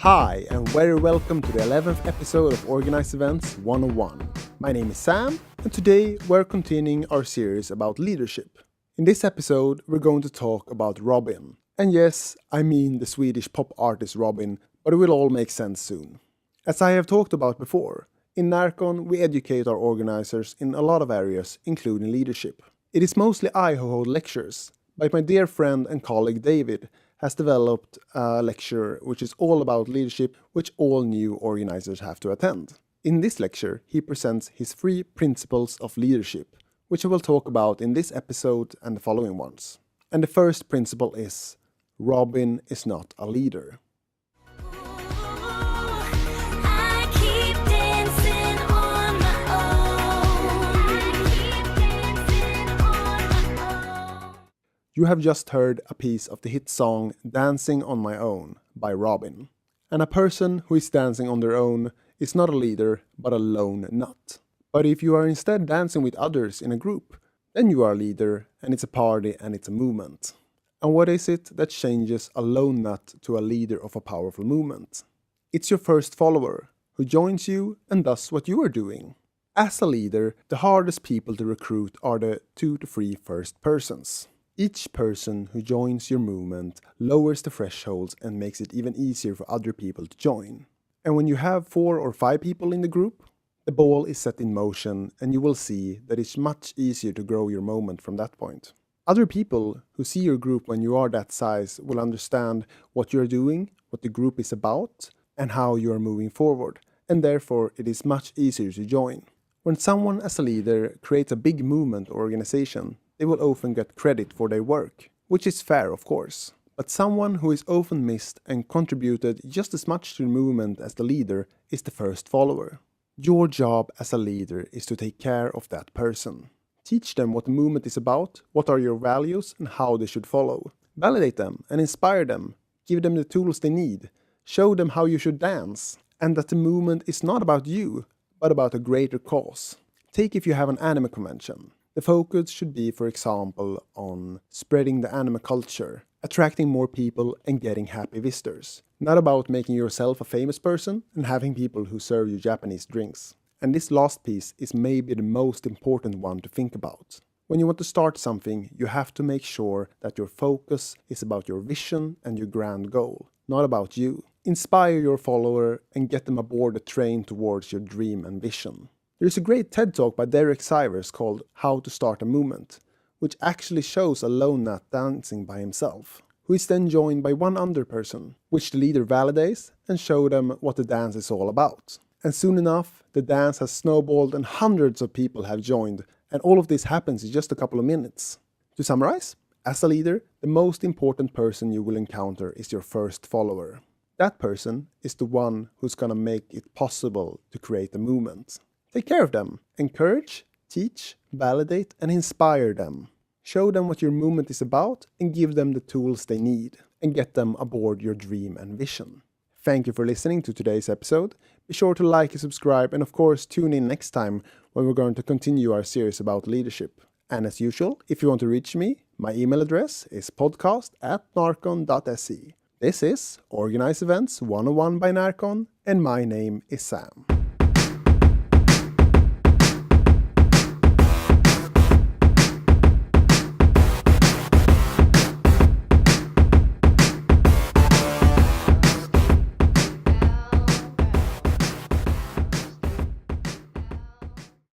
Hi, and very welcome to the 11th episode of Organize Events 101. My name is Sam, and today we're continuing our series about leadership. In this episode, we're going to talk about Robyn. And yes, I mean the Swedish pop artist Robyn, but it will all make sense soon. As I have talked about before, in NärCon we educate our organizers in a lot of areas, including leadership. It is mostly I who hold lectures, but my dear friend and colleague David has developed a lecture which is all about leadership, which all new organizers have to attend. In this lecture, he presents his 3 principles of leadership, which I will talk about in this episode and the following ones. And the first principle is, Robyn is not a leader. You have just heard a piece of the hit song Dancing on My Own by Robyn. And a person who is dancing on their own is not a leader, but a lone nut. But if you are instead dancing with others in a group, then you are a leader, and it's a party and it's a movement. And what is it that changes a lone nut to a leader of a powerful movement? It's your first follower, who joins you and does what you are doing. As a leader, the hardest people to recruit are the 2 to 3 first persons. Each person who joins your movement lowers the thresholds and makes it even easier for other people to join. And when you have 4 or 5 people in the group, the ball is set in motion and you will see that it's much easier to grow your moment from that point. Other people who see your group when you are that size will understand what you are doing, what the group is about, and how you are moving forward, and therefore it is much easier to join. When someone as a leader creates a big movement or organization, they will often get credit for their work, which is fair of course. But someone who is often missed and contributed just as much to the movement as the leader is the first follower. Your job as a leader is to take care of that person. Teach them what the movement is about, what are your values and how they should follow. Validate them and inspire them. Give them the tools they need. Show them how you should dance. And that the movement is not about you, but about a greater cause. Take if you have an anime convention. The focus should be, for example, on spreading the anime culture, attracting more people and getting happy visitors. Not about making yourself a famous person and having people who serve you Japanese drinks. And this last piece is maybe the most important one to think about. When you want to start something, you have to make sure that your focus is about your vision and your grand goal, not about you. Inspire your follower and get them aboard the train towards your dream and vision. There is a great TED talk by Derek Sivers called How to Start a Movement, which actually shows a lone nut dancing by himself, who is then joined by one other person, which the leader validates and shows them what the dance is all about. And soon enough, the dance has snowballed and hundreds of people have joined, and all of this happens in just a couple of minutes. To summarize, as a leader, the most important person you will encounter is your first follower. That person is the one who's gonna make it possible to create a movement. Take care of them. Encourage, teach, validate, and inspire them. Show them what your movement is about and give them the tools they need and get them aboard your dream and vision. Thank you for listening to today's episode. Be sure to like and subscribe and of course tune in next time when we're going to continue our series about leadership. And as usual, if you want to reach me, my email address is podcast@narcon.se. This is Organize Events 101 by NärCon and my name is Sam.